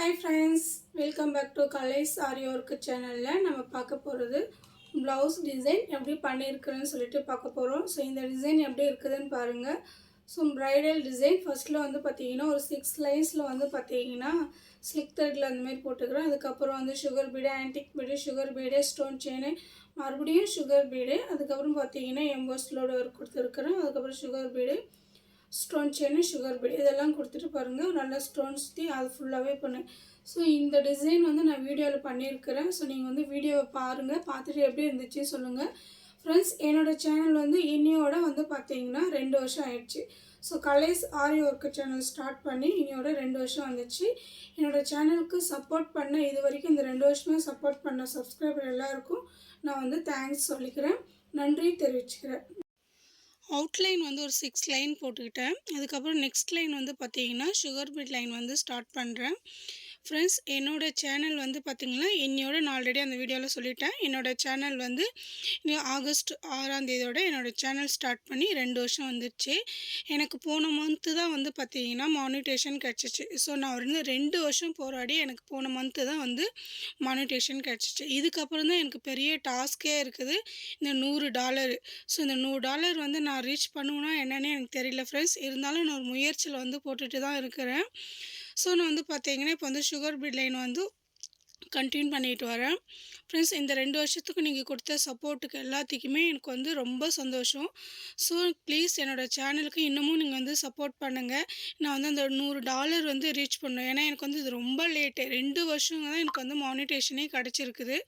Hi friends, welcome back to Kalais Ari Work channel. நம்ம பார்க்க போறது blouse design எப்படி பண்ணியிருக்கிறேன்னு சொல்லிட்டு பார்க்க போறோம். ஸோ இந்த டிசைன் எப்படி இருக்குதுன்னு பாருங்க. ஸோ bridal design ஃபர்ஸ்ட்ல வந்து பார்த்தீங்கன்னா ஒரு 6 லைன்ஸ்ல வந்து பார்த்தீங்கன்னா ஸ்லிக் த்ரெட்ல அந்த மாதிரி போட்டுக்கிறேன். அதுக்கப்புறம் வந்து sugar bead, antique bead, sugar bead, stone chain, மறுபடியும் சுகர் பீடு, அதுக்கப்புறம் பார்த்தீங்கன்னா எம்போஸ்லோட ஒர்க் கொடுத்துருக்கிறேன். அதுக்கப்புறம் sugar bead, stone chain, sugar bead இதெல்லாம் கொடுத்துட்டு பாருங்கள். நல்லா ஸ்டோன் சுற்றி அது ஃபுல்லாகவே பண்ணேன். ஸோ இந்த டிசைன் வந்து நான் வீடியோவில் பண்ணியிருக்கிறேன். ஸோ நீங்கள் வந்து வீடியோவை பாருங்கள், பார்த்துட்டு எப்படி இருந்துச்சு சொல்லுங்கள். ஃப்ரெண்ட்ஸ், என்னோடய சேனல் வந்து இன்னையோட வந்து பார்த்தீங்கன்னா 2 வருஷம் ஆயிடுச்சு. ஸோ கலைஸ் ஆரி ஒர்க்கு சேனல் ஸ்டார்ட் பண்ணி இன்னையோட 2 வருஷம் வந்துச்சு. என்னோடய சேனலுக்கு சப்போர்ட் பண்ண இது வரைக்கும் இந்த 2 வருஷமே சப்போர்ட் பண்ண சப்ஸ்கிரைபர் எல்லாருக்கும் நான் வந்து தேங்க்ஸ் சொல்லிக்கிறேன், நன்றி தெரிவிச்சுக்கிறேன். அவுட்லைன் வந்து ஒரு 6 லைன் போட்டுக்கிட்டேன். அதுக்கப்புறம் நெக்ஸ்ட் லைன் வந்து பார்த்தீங்கன்னா சுகர் பீட் லைன் வந்து ஸ்டார்ட் பண்ணுறேன். ஃப்ரெண்ட்ஸ், என்னோடய சேனல் வந்து பார்த்திங்கன்னா இன்னையோட நான் ஆல்ரெடி அந்த வீடியோவில் சொல்லிட்டேன். என்னோடய சேனல் வந்து ஆகஸ்ட் 6ஆம் தேதியோட என்னோடய சேனல் ஸ்டார்ட் பண்ணி 2 வருஷம் வந்துடுச்சு. எனக்கு போன மந்த்து தான் வந்து பார்த்திங்கன்னா மானிட்டேஷன் கிடச்சிச்சு. ஸோ நான் வந்து 2 வருஷம் போராடி எனக்கு போன மந்த்து தான் வந்து மானிட்டேஷன் கிடச்சிச்சு. இதுக்கப்புறம் தான் எனக்கு பெரிய டாஸ்கே இருக்குது, இந்த $100. ஸோ இந்த $100 வந்து நான் ரீச் பண்ணுவேன்னா என்னன்னே எனக்கு தெரியல ஃப்ரெண்ட்ஸ். இருந்தாலும் நான் ஒரு முயற்சியில் வந்து போட்டுட்டு தான் இருக்கிறேன். ஸோ நான் வந்து பார்த்தீங்கன்னா இப்போ வந்து சுகர் பீட் லைன் வந்து கண்டினியூ பண்ணிட்டு வரேன். ஃப்ரெண்ட்ஸ், இந்த 2 வருஷத்துக்கு நீங்கள் கொடுத்த சப்போர்ட்டுக்கு எல்லாத்துக்குமே எனக்கு வந்து ரொம்ப சந்தோஷம். ஸோ ப்ளீஸ் என்னோடய சேனலுக்கு இன்னமும் நீங்கள் வந்து சப்போர்ட் பண்ணுங்கள். நான் வந்து அந்த $100 வந்து ரீச் பண்ணேன். ஏன்னா எனக்கு வந்து இது ரொம்ப லேட்டு, 2 வருஷம் தான் எனக்கு வந்து மானிட்டேஷனே கிடச்சிருக்குது.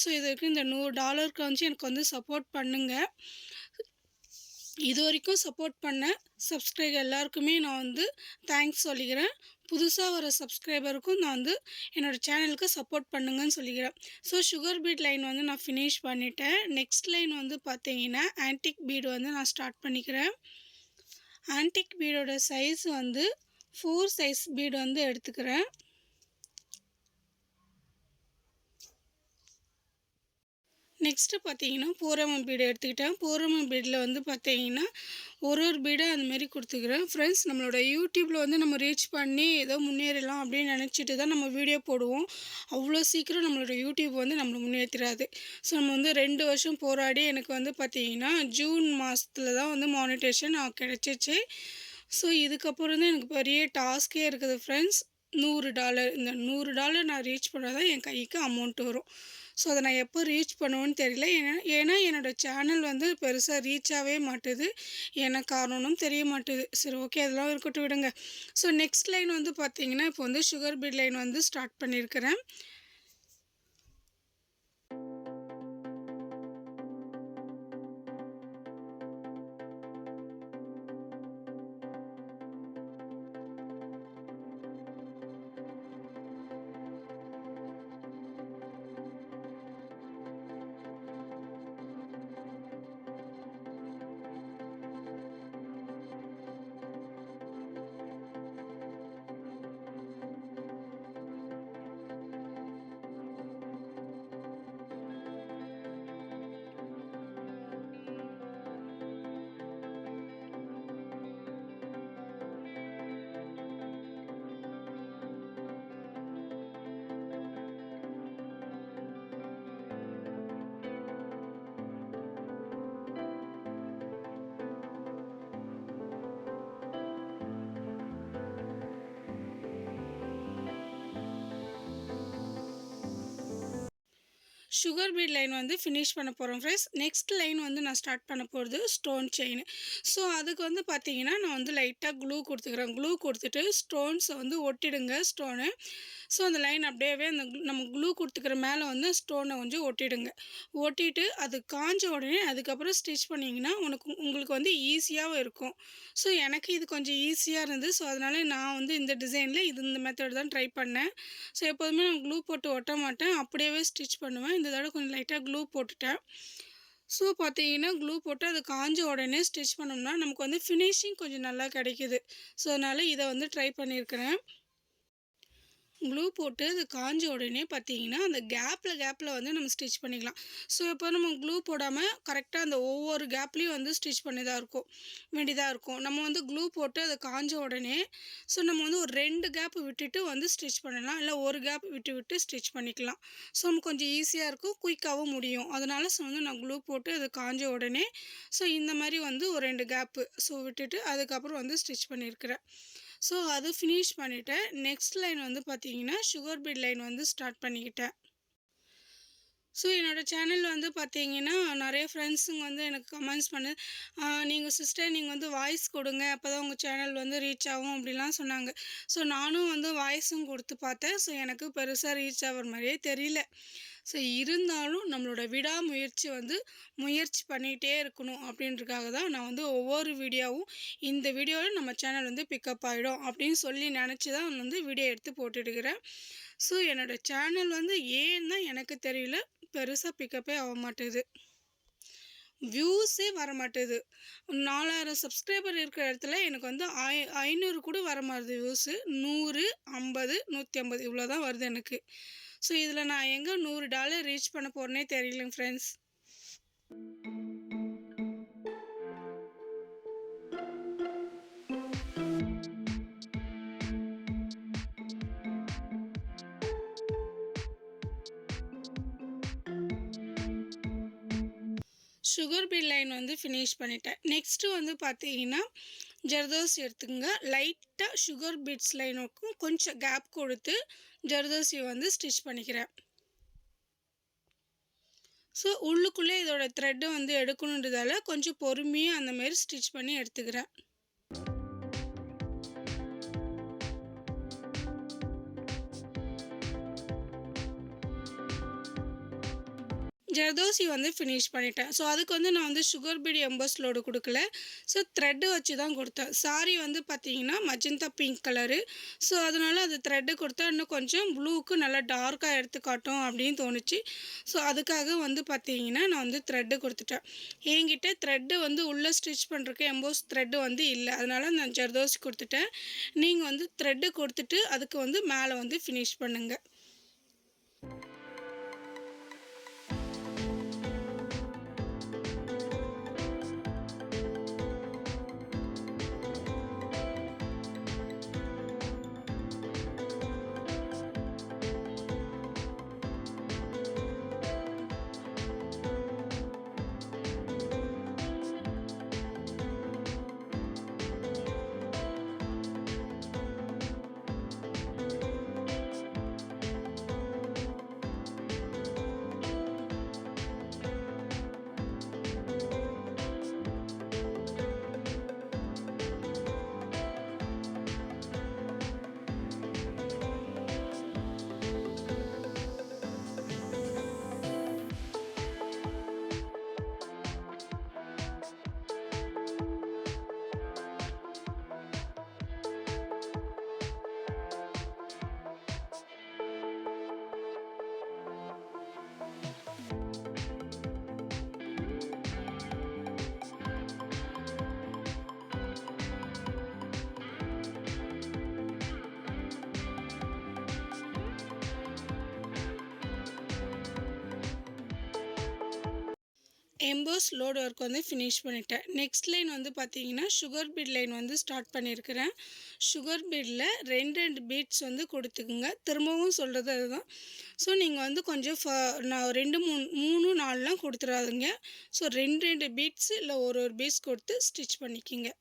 ஸோ இதுக்கு இந்த $100 வந்து எனக்கு வந்து சப்போர்ட் பண்ணுங்கள். இது வரைக்கும் சப்போர்ட் பண்ண சப்ஸ்கிரைபர் எல்லாருக்குமே நான் வந்து தேங்க்ஸ் சொல்லிக்கிறேன். புதுசாக வர சப்ஸ்கிரைபருக்கும் நான் வந்து என்னோடய சேனலுக்கு சப்போர்ட் பண்ணுங்கன்னு சொல்லிக்கிறேன். ஸோ சுகர் பீட் லைன் வந்து நான் ஃபினிஷ் பண்ணிட்டேன். நெக்ஸ்ட் லைன் வந்து பார்த்தீங்கன்னா ஆன்டிக் பீடு வந்து நான் ஸ்டார்ட் பண்ணிக்கிறேன். ஆன்டிக் பீடோட சைஸ் வந்து 4 சைஸ் பீடு வந்து எடுத்துக்கிறேன். நெக்ஸ்ட்டு பார்த்தீங்கன்னா பூரம பீடு எடுத்துக்கிட்டேன். பூரம பீடில் வந்து பார்த்தீங்கன்னா ஒரு பீடை அந்தமாரி கொடுத்துக்கிறேன். ஃப்ரெண்ட்ஸ், நம்மளோட யூடியூப்பில் வந்து நம்ம ரீச் பண்ணி ஏதோ முன்னேறலாம் அப்படின்னு நினச்சிட்டு தான் நம்ம வீடியோ போடுவோம். அவ்வளோ சீக்கிரம் நம்மளோட யூடியூப் வந்து நம்மளை முன்னேற்றிடாது. ஸோ நம்ம வந்து 2 வருஷம் போராடி எனக்கு வந்து பார்த்தீங்கன்னா ஜூன் மாதத்தில் தான் வந்து மானிட்டேஷன் கிடச்சிச்சு. ஸோ இதுக்கப்புறம் தான் எனக்கு பெரிய டாஸ்கே இருக்குது ஃப்ரெண்ட்ஸ். $100, இந்த $100 நான் ரீச் பண்ணால் தான் என் கைக்கு அமௌண்ட் வரும். ஸோ அதை நான் எப்போ ரீச் பண்ணுவேன்னு தெரியல. ஏன்னா என்னோடய சேனல் வந்து பெருசாக ரீச் ஆகவே மாட்டுது. எனக்கு காரணம்னு தெரிய மாட்டுது. சரி, ஓகே, அதெல்லாம் இருக்கட்டும், விடுங்க. ஸோ நெக்ஸ்ட் லைன் வந்து பார்த்தீங்கன்னா இப்போ வந்து சுகர் பீட் லைன் வந்து ஸ்டார்ட் பண்ணியிருக்கிறேன். சுகர் பீட் லைன் வந்து ஃபினிஷ் பண்ண போகிறோம் ஃப்ரெண்ட்ஸ். நெக்ஸ்ட் லைன் வந்து நான் ஸ்டார்ட் பண்ண போகிறது ஸ்டோன் செயின். ஸோ அதுக்கு வந்து பார்த்தீங்கன்னா நான் வந்து லைட்டாக க்ளூ கொடுத்துக்கிறேன். க்ளூ கொடுத்துட்டு ஸ்டோன்ஸை வந்து ஒட்டிடுங்க ஸ்டோனு. ஸோ அந்த லைன் அப்படியே அந்த நம்ம க்ளூ கொடுத்துக்கிற மேலே வந்து ஸ்டோனை கொஞ்சம் ஒட்டிடுங்க. ஒட்டிட்டு அது காஞ்ச உடனே அதுக்கப்புறம் ஸ்டிச் பண்ணிங்கன்னா உங்களுக்கு வந்து ஈஸியாகவும் இருக்கும். ஸோ எனக்கு இது கொஞ்சம் ஈஸியாக இருந்தது. ஸோ அதனால் நான் வந்து இந்த டிசைனில் இந்த மெத்தட் தான் ட்ரை பண்ணேன். ஸோ எப்போதுமே நான் க்ளூ போட்டு ஒட்ட மாட்டேன், அப்படியே ஸ்டிச் பண்ணுவேன். இந்த தடவை கொஞ்சம் லைட்டாக க்ளூ போட்டுட்டேன். ஸோ பார்த்தீங்கன்னா க்ளூ போட்டு அது காஞ்ச உடனே ஸ்டிச் பண்ணோம்னா நமக்கு வந்து ஃபினிஷிங் கொஞ்சம் நல்லா கிடைக்கிது. ஸோ அதனால் இதை வந்து ட்ரை பண்ணியிருக்கிறேன். க்ளூ போட்டு அது காஞ்ச உடனே பார்த்தீங்கன்னா, அந்த கேப்பில் வந்து நம்ம ஸ்டிச் பண்ணிக்கலாம். ஸோ, இப்போ நம்ம க்ளூ போடாமல் கரெக்டாக அந்த ஒவ்வொரு கேப்லேயும் வந்து ஸ்டிச் பண்ணி தான் இருக்கும் வேண்டியதாக இருக்கும். நம்ம வந்து க்ளூ போட்டு அது காஞ்ச உடனே ஸோ நம்ம வந்து ஒரு 2 கேப் விட்டுட்டு வந்து ஸ்டிச் பண்ணலாம். இல்லை ஒரு கேப் விட்டு விட்டு ஸ்டிச் பண்ணிக்கலாம். ஸோ நமக்கு கொஞ்சம் ஈஸியாக இருக்கும், குயிக்காகவும் முடியும். அதனால வந்து நான் க்ளூ போட்டு அது காஞ்ச உடனே ஸோ இந்த மாதிரி வந்து ஒரு 2 கேப்பு ஸோ விட்டுட்டு அதுக்கப்புறம் வந்து ஸ்டிச் பண்ணியிருக்கிறேன். ஸோ அது ஃபினிஷ் பண்ணிவிட்டேன். நெக்ஸ்ட் லைன் வந்து பார்த்தீங்கன்னா, சுகர் பீட் லைன் வந்து ஸ்டார்ட் பண்ணிக்கிட்டேன். ஸோ என்னோடய சேனல் வந்து பார்த்தீங்கன்னா, நிறைய ஃப்ரெண்ட்ஸுங்க வந்து எனக்கு கமெண்ட்ஸ் நீங்கள் சிஸ்டர் நீங்கள் வந்து வாய்ஸ் கொடுங்க, அப்போ தான் உங்கள் சேனல் வந்து ரீச் ஆகும் அப்படிலாம் சொன்னாங்க. ஸோ நானும் வந்து வாய்ஸும் கொடுத்து பார்த்தேன். ஸோ எனக்கு பெருசாக ரீச் ஆகிற மாதிரியே தெரியல. ஸோ இருந்தாலும் நம்மளோட விடாமுயற்சி வந்து முயற்சி பண்ணிகிட்டே இருக்கணும் அப்படின்றதுக்காக தான் நான் வந்து ஒவ்வொரு வீடியோவும் இந்த வீடியோவில் நம்ம சேனல் வந்து பிக்கப் ஆகிடும் அப்படின்னு சொல்லி நினச்சி தான் வந்து வீடியோ எடுத்து போட்டுட்டுருக்கிறேன். ஸோ என்னோடய சேனல் வந்து ஏன் தான் எனக்கு தெரியல, பெருசாக பிக்கப்பே ஆக மாட்டேது, வியூஸே வர மாட்டேது. 4000 சப்ஸ்கிரைபர் இருக்கிற இடத்துல எனக்கு வந்து 500 கூட வர மாட்டுது வியூஸு. 100, 50, 150 இவ்வளோ தான் வருது எனக்கு. ஸோ இதில் நான் எங்கே $100 ரீச் பண்ண போகிறேனே தெரியலங்க ஃப்ரெண்ட்ஸ். சுகர் பீட் லைன் வந்து ஃபினிஷ் பண்ணிட்டேன். நெக்ஸ்ட்டு வந்து பார்த்தீங்கன்னா, ஜர்தோசி எடுத்துக்கோங்க. லைட்டாக சுகர் பீட்ஸ் லைனுக்கும் கொஞ்சம் கேப் கொடுத்து ஜர்தோசியை வந்து ஸ்டிச் பண்ணிக்கிறேன். ஸோ உள்ளுக்குள்ளே இதோட த்ரெட்டை வந்து எடுக்கணுன்றதால கொஞ்சம் பொறுமையாக அந்தமாரி ஸ்டிச் பண்ணி எடுத்துக்கிறேன். ஜர்தோசி வந்து ஃபினிஷ் பண்ணிட்டேன். ஸோ அதுக்கு வந்து நான் வந்து சுகர் பீட் எம்போஸ் லோடு கொடுக்கல. ஸோ த்ரெட்டு வச்சு தான் கொடுத்தேன். சாரி வந்து பார்த்தீங்கன்னா மஜந்தா பிங்க் கலரு. ஸோ அதனால் அது த்ரெட்டு கொடுத்தா இன்னும் கொஞ்சம் ப்ளூவுக்கு நல்லா டார்க்காக எடுத்து காட்டும் அப்படின்னு தோணுச்சு. ஸோ அதுக்காக வந்து பார்த்தீங்கன்னா நான் வந்து த்ரெட்டு கொடுத்துட்டேன். என்கிட்ட த்ரெட்டு வந்து உள்ளே ஸ்டிச் பண்ணுறதுக்கு எம்போஸ் த்ரெட்டு வந்து இல்லை. அதனால் நான் ஜர்தோசி கொடுத்துட்டேன். நீங்கள் வந்து த்ரெட்டு கொடுத்துட்டு அதுக்கு வந்து மேலே வந்து ஃபினிஷ் பண்ணுங்கள். எம்போஸ் லோடு ஒர்க் வந்து ஃபினிஷ் பண்ணிட்டேன். நெக்ஸ்ட் லைன் வந்து பார்த்தீங்கன்னா சுகர் பீட் லைன் வந்து ஸ்டார்ட் பண்ணியிருக்கிறேன். சுகர் பீடில் 2 பீட்ஸ் வந்து கொடுத்துக்குங்க. திரும்பவும் சொல்கிறது அதுதான். ஸோ நீங்கள் வந்து கொஞ்சம் நான் 2, 3, 4லாம் கொடுத்துடாதுங்க. ஸோ 2 பீட்ஸு இல்லை ஒரு பீட்ஸ் கொடுத்து ஸ்டிச் பண்ணிக்கிங்க.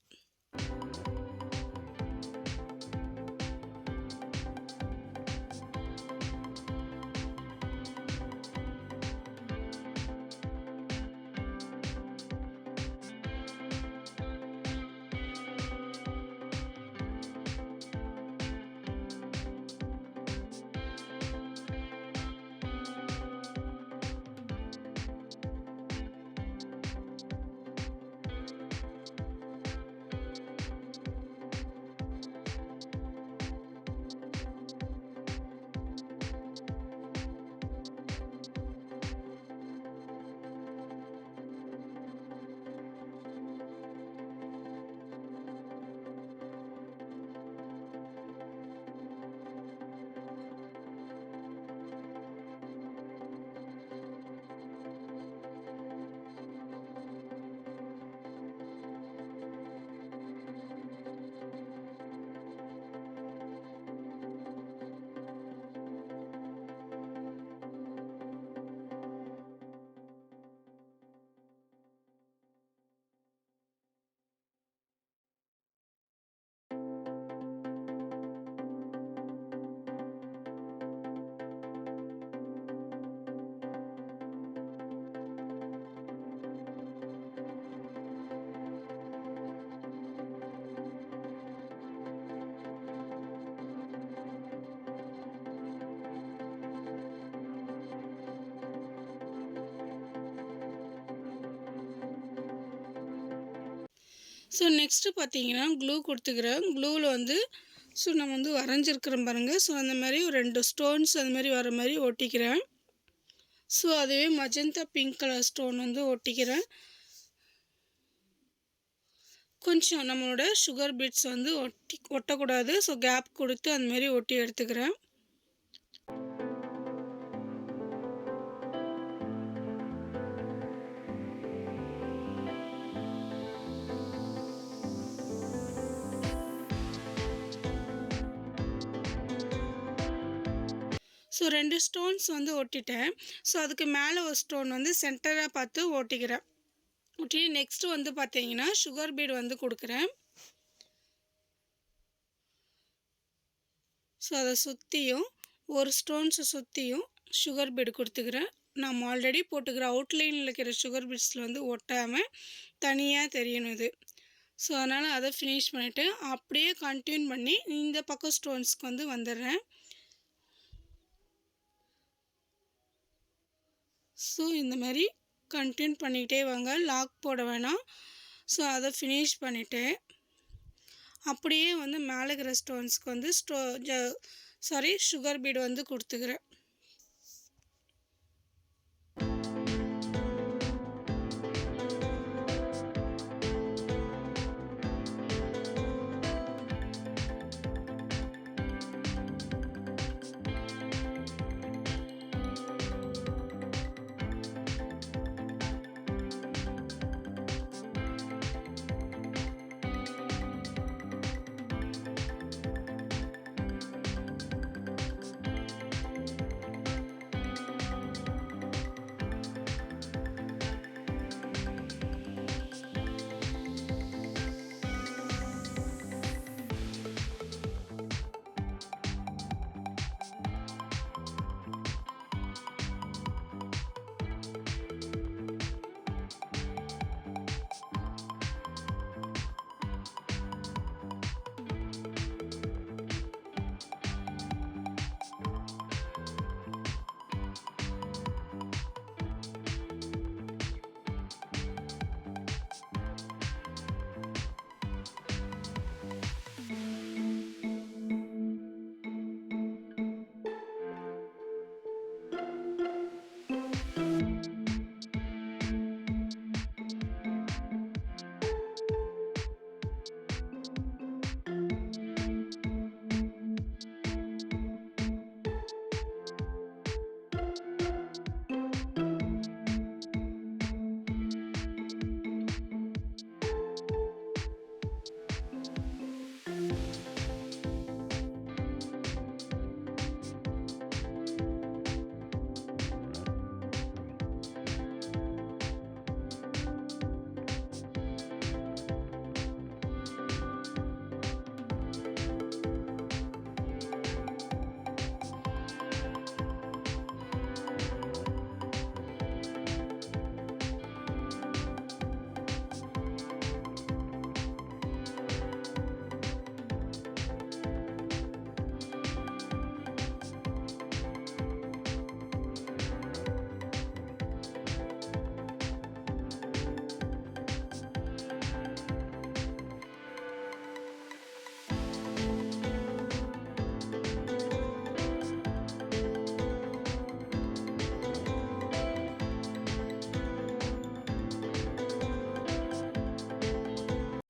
ஸோ நெக்ஸ்ட்டு பார்த்தீங்கன்னா க்ளூ கொடுத்துக்கிறேன். க்ளூவில் வந்து ஸோ நம்ம வந்து வரைஞ்சிருக்கிறோம் பாருங்கள். ஸோ அந்த மாதிரி ஒரு 2 ஸ்டோன்ஸ் அந்த மாதிரி வர மாதிரி ஒட்டிக்கிறேன். ஸோ அதுவே மஜந்தா பிங்க் கலர் ஸ்டோன் வந்து ஒட்டிக்கிறேன். கொஞ்சம் நம்மளோட சுகர் பீட்ஸ் வந்து ஒட்டக்கூடாது. ஸோ கேப் கொடுத்து அந்தமாரி ஒட்டி எடுத்துக்கிறேன். ஸோ 2 ஸ்டோன்ஸ் வந்து ஒட்டிட்டேன். ஸோ அதுக்கு மேலே ஒரு ஸ்டோன் வந்து சென்டராக பார்த்து ஒட்டிக்கிறேன். ஒட்டி நெக்ஸ்ட்டு வந்து பார்த்தீங்கன்னா சுகர் பீட் வந்து கொடுக்குறேன். ஸோ அதை சுற்றியும் ஒரு ஸ்டோன்ஸை சுற்றியும் சுகர் பீடு கொடுத்துக்கிறேன். நம்ம ஆல்ரெடி போட்டுக்கிற அவுட்லைனில் இருக்கிற சுகர் பீட்ஸில் வந்து ஒட்டாமல் தனியாக தெரியணும் இது. ஸோ அதனால் அதை ஃபினிஷ் பண்ணிவிட்டு அப்படியே கண்டினியூ பண்ணி இந்த பக்கம் ஸ்டோன்ஸ்க்கு வந்து வந்துடுறேன். ஸோ இந்த மாதிரி கண்டினியூ பண்ணிக்கிட்டே வாங்க, லாக் போட வேணாம். ஸோ அதை ஃபினிஷ் பண்ணிவிட்டு அப்படியே வந்து மேலே இருக்கிற ஸ்டோன்ஸ்க்கு வந்து சுகர் பீடு வந்து கொடுத்துக்கிறேன்.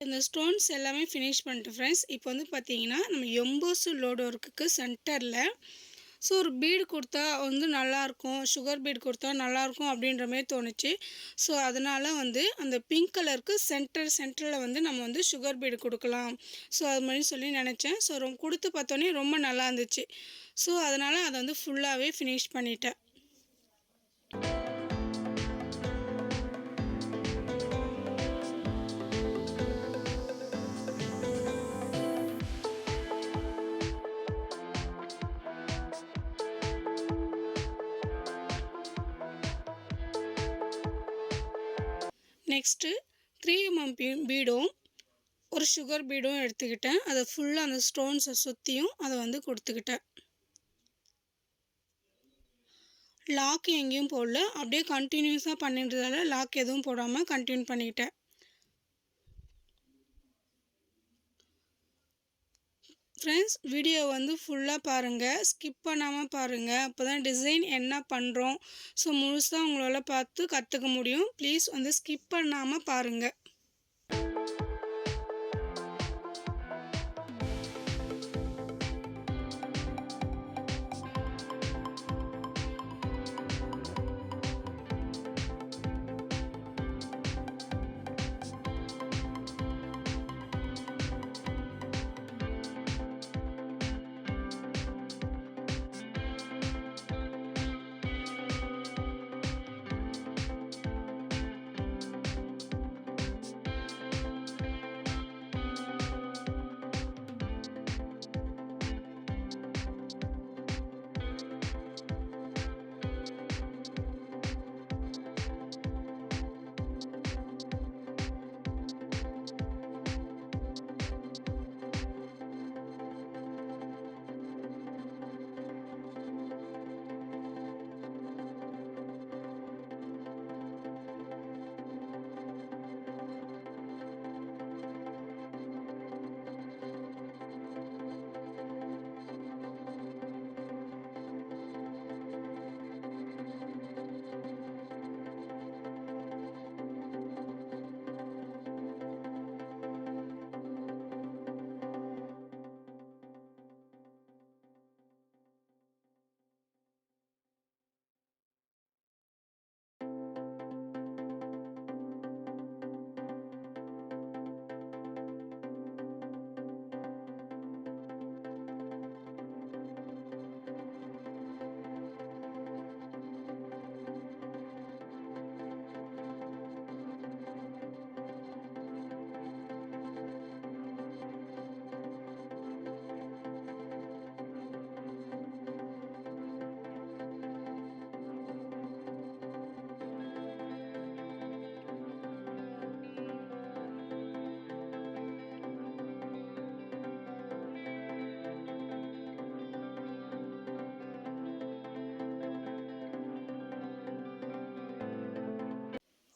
இந்த ஸ்டோன்ஸ் எல்லாமே ஃபினிஷ் பண்ணிட்டு ஃப்ரெண்ட்ஸ், இப்போ வந்து பார்த்தீங்கன்னா நம்ம எம்போஸ் லோடு ஒர்க்குக்கு சென்டரில் ஸோ ஒரு பீடு கொடுத்தா வந்து நல்லாயிருக்கும், சுகர் பீடு கொடுத்தா நல்லாயிருக்கும் அப்படின்ற மாதிரி தோணுச்சு. ஸோ அதனால் வந்து அந்த பிங்க் கலருக்கு சென்டரில் வந்து நம்ம வந்து சுகர் பீடு கொடுக்கலாம். ஸோ அது மாதிரி சொல்லி நினச்சேன். ஸோ கொடுத்து பார்த்தோன்னே ரொம்ப நல்லா இருந்துச்சு. ஸோ அதனால் அதை வந்து ஃபுல்லாகவே ஃபினிஷ் பண்ணிட்டேன். நெக்ஸ்ட்டு 3 mm பீடும் ஒரு சுகர் பீடும் எடுத்துக்கிட்டேன். அதை ஃபுல்லாக அந்த ஸ்டோன்ஸை சுற்றியும் அதை வந்து கொடுத்துக்கிட்டேன். லாக் எங்கேயும் போடல, அப்படியே கண்டினியூஸாக பண்ணின்றதால லாக் எதுவும் போடாமல் கண்டினியூ பண்ணிக்கிட்டேன். ஃப்ரெண்ட்ஸ், வீடியோ வந்து ஃபுல்லாக பாருங்கள், ஸ்கிப் பண்ணாமல் பாருங்கள். அப்போ தான் டிசைன் என்ன பண்ணுறோம் முழுசாக உங்களால் பார்த்து கற்றுக்க முடியும். ப்ளீஸ் வந்து ஸ்கிப் பண்ணாமல் பாருங்கள்.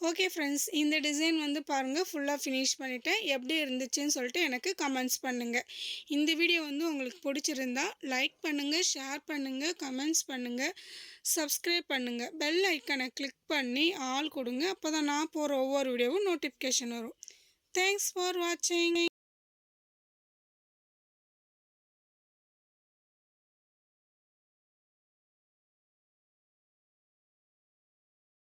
ஓகே ஃப்ரெண்ட்ஸ், இந்த டிசைன் வந்து பாருங்கள், ஃபுல்லாக ஃபினிஷ் பண்ணிவிட்டேன். எப்படி இருந்துச்சுன்னு சொல்லிட்டு எனக்கு கமெண்ட்ஸ் பண்ணுங்கள். இந்த வீடியோ வந்து உங்களுக்கு பிடிச்சிருந்தா லைக் பண்ணுங்கள், ஷேர் பண்ணுங்கள், கமெண்ட்ஸ் பண்ணுங்கள், சப்ஸ்கிரைப் பண்ணுங்கள். பெல் ஐக்கனை கிளிக் பண்ணி ஆல் கொடுங்க. அப்போ தான் நான் போகிற ஒவ்வொரு வீடியோவும் நோட்டிஃபிகேஷன் வரும். தேங்க்ஸ் ஃபார் வாட்சிங்.